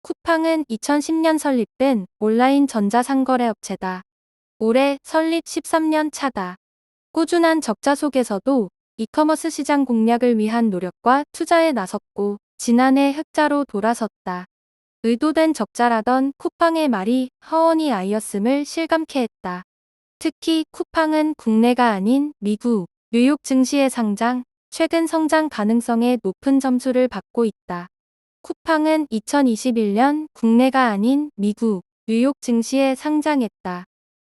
쿠팡은 2010년 설립된 온라인 전자상거래 업체다. 올해 설립 13년 차다. 꾸준한 적자 속에서도 이커머스 시장 공략을 위한 노력과 투자에 나섰고 지난해 흑자로 돌아섰다. 의도된 적자라던 쿠팡의 말이 허언이 아니었음을 실감케 했다. 특히 쿠팡은 국내가 아닌 미국, 뉴욕 증시에 상장, 최근 성장 가능성에 높은 점수를 받고 있다. 쿠팡은 2021년 국내가 아닌 미국, 뉴욕 증시에 상장했다.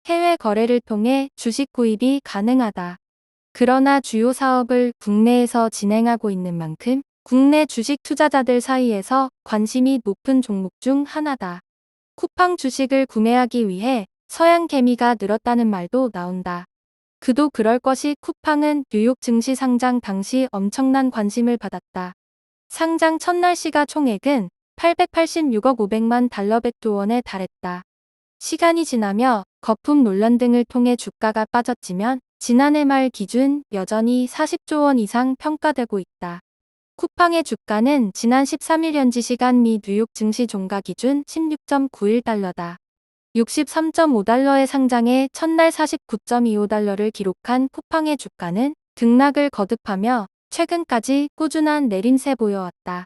해외 거래를 통해 주식 구입이 가능하다. 그러나 주요 사업을 국내에서 진행하고 있는 만큼 국내 주식 투자자들 사이에서 관심이 높은 종목 중 하나다. 쿠팡 주식을 구매하기 위해 서양 개미가 늘었다는 말도 나온다. 그도 그럴 것이 쿠팡은 뉴욕 증시 상장 당시 엄청난 관심을 받았다. 상장 첫날 시가총액은 886억 500만 달러 $100조 달했다. 시간이 지나며 거품 논란 등을 통해 주가가 빠졌지만 지난해 말 기준 여전히 40조 원 이상 평가되고 있다. 쿠팡의 주가는 지난 13일 현지 시간 미 뉴욕 증시 종가 기준 16.91달러다. 63.5달러에 상장해 첫날 49.25달러를 기록한 쿠팡의 주가는 등락을 거듭하며 최근까지 꾸준한 내림세 보여왔다.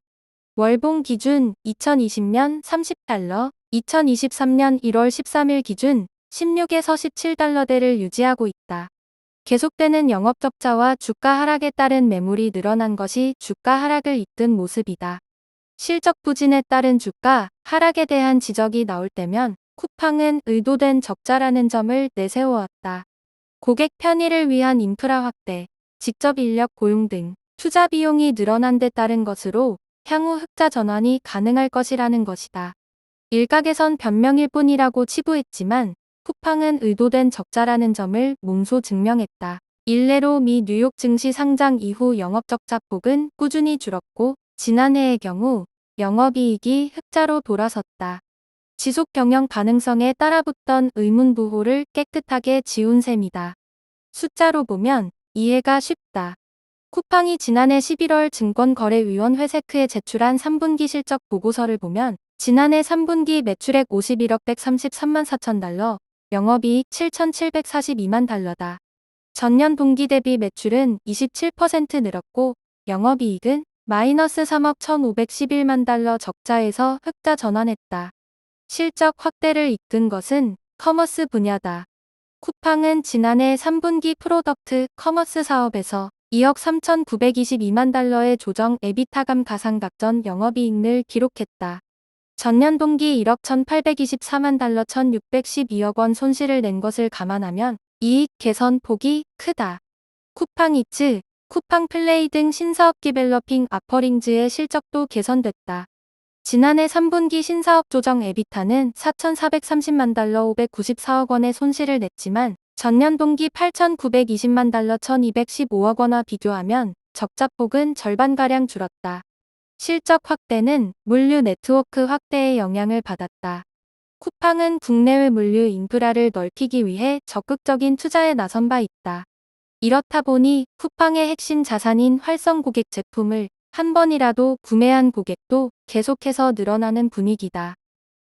월봉 기준 2020년 30달러, 2023년 1월 13일 기준 16에서 17달러대를 유지하고 있다. 계속되는 영업 적자와 주가 하락에 따른 매물이 늘어난 것이 주가 하락을 이끈 모습이다. 실적 부진에 따른 주가 하락에 대한 지적이 나올 때면 쿠팡은 의도된 적자라는 점을 내세워왔다. 고객 편의를 위한 인프라 확대, 직접 인력 고용 등 투자 비용이 늘어난 데 따른 것으로 향후 흑자 전환이 가능할 것이라는 것이다. 일각에선 변명일 뿐이라고 치부했지만 쿠팡은 의도된 적자라는 점을 몸소 증명했다. 일례로 미 뉴욕 증시 상장 이후 영업적자 폭은 꾸준히 줄었고 지난해의 경우 영업이익이 흑자로 돌아섰다. 지속 경영 가능성에 따라붙던 의문 부호를 깨끗하게 지운 셈이다. 숫자로 보면 이해가 쉽다. 쿠팡이 지난해 11월 증권거래위원회 세크에 제출한 3분기 실적 보고서를 보면 지난해 3분기 매출액 51억 133만 4천 달러, 영업이익 7,742만 달러다. 전년 동기 대비 매출은 27% 늘었고 영업이익은 마이너스 3억 1,511만 달러 적자에서 흑자 전환했다. 실적 확대를 이끈 것은 커머스 분야다. 쿠팡은 지난해 3분기 프로덕트 커머스 사업에서 2억 3,922만 달러의 조정 에비타 감가상각전 영업이익을 기록했다. 전년 동기 1억 1,824만 달러 1,612억 원 손실을 낸 것을 감안하면 이익 개선 폭이 크다. 쿠팡 이츠, 쿠팡 플레이 등 신사업 디벨로핑 아퍼링즈의 실적도 개선됐다. 지난해 3분기 신사업 조정 에비타는 4,430만 달러 594억 원의 손실을 냈지만 전년 동기 8,920만 달러 1,215억 원과 비교하면 적자폭은 절반가량 줄었다. 실적 확대는 물류 네트워크 확대에 영향을 받았다. 쿠팡은 국내외 물류 인프라를 넓히기 위해 적극적인 투자에 나선 바 있다. 이렇다 보니 쿠팡의 핵심 자산인 활성 고객 제품을 한 번이라도 구매한 고객도 계속해서 늘어나는 분위기다.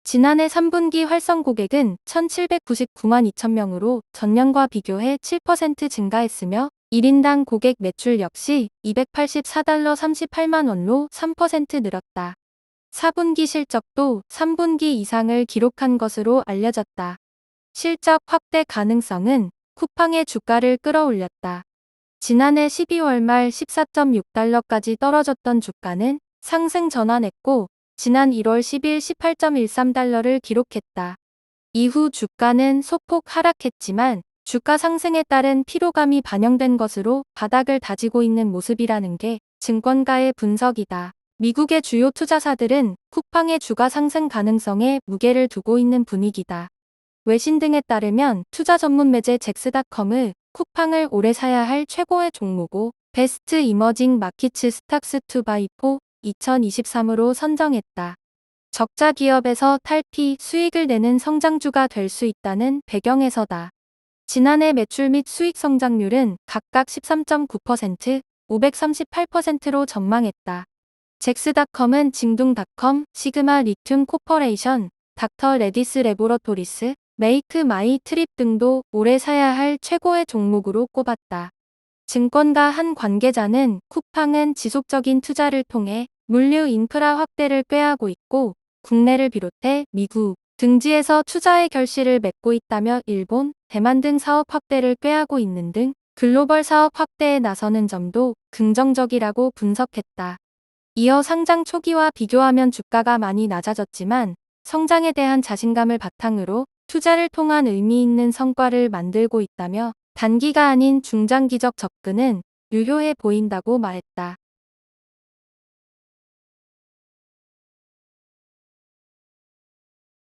지난해 3분기 활성 고객은 1,799만 2천 명으로 전년과 비교해 7% 증가했으며 1인당 고객 매출 역시 284달러 38만 원로 3% 늘었다. 4분기 실적도 3분기 이상을 기록한 것으로 알려졌다. 실적 확대 가능성은 쿠팡의 주가를 끌어올렸다. 지난해 12월 말 14.6달러까지 떨어졌던 주가는 상승 전환했고 지난 1월 10일 18.13달러를 기록했다. 이후 주가는 소폭 하락했지만 주가 상승에 따른 피로감이 반영된 것으로 바닥을 다지고 있는 모습이라는 게 증권가의 분석이다. 미국의 주요 투자사들은 쿠팡의 주가 상승 가능성에 무게를 두고 있는 분위기다. 외신 등에 따르면 투자 전문 매체 잭스닷컴을 쿠팡을 올해 사야 할 최고의 종목으로 베스트 이머징 마키츠 스탁스 투 바이 포 2023으로 선정했다. 적자 기업에서 탈피 수익을 내는 성장주가 될 수 있다는 배경에서다. 지난해 매출 및 수익 성장률은 각각 13.9%, 538%로 전망했다. 잭스닷컴은 징둥닷컴, 시그마 리튬 코퍼레이션, 닥터 레디스 레보러토리스, 메이크 마이 트립 등도 올해 사야 할 최고의 종목으로 꼽았다. 증권가 한 관계자는 쿠팡은 지속적인 투자를 통해 물류 인프라 확대를 꾀하고 있고 국내를 비롯해 미국 등지에서 투자의 결실을 맺고 있다며 일본, 대만 등 사업 확대를 꾀하고 있는 등 글로벌 사업 확대에 나서는 점도 긍정적이라고 분석했다. 이어 상장 초기와 비교하면 주가가 많이 낮아졌지만 성장에 대한 자신감을 바탕으로 투자를 통한 의미 있는 성과를 만들고 있다며 단기가 아닌 중장기적 접근은 유효해 보인다고 말했다.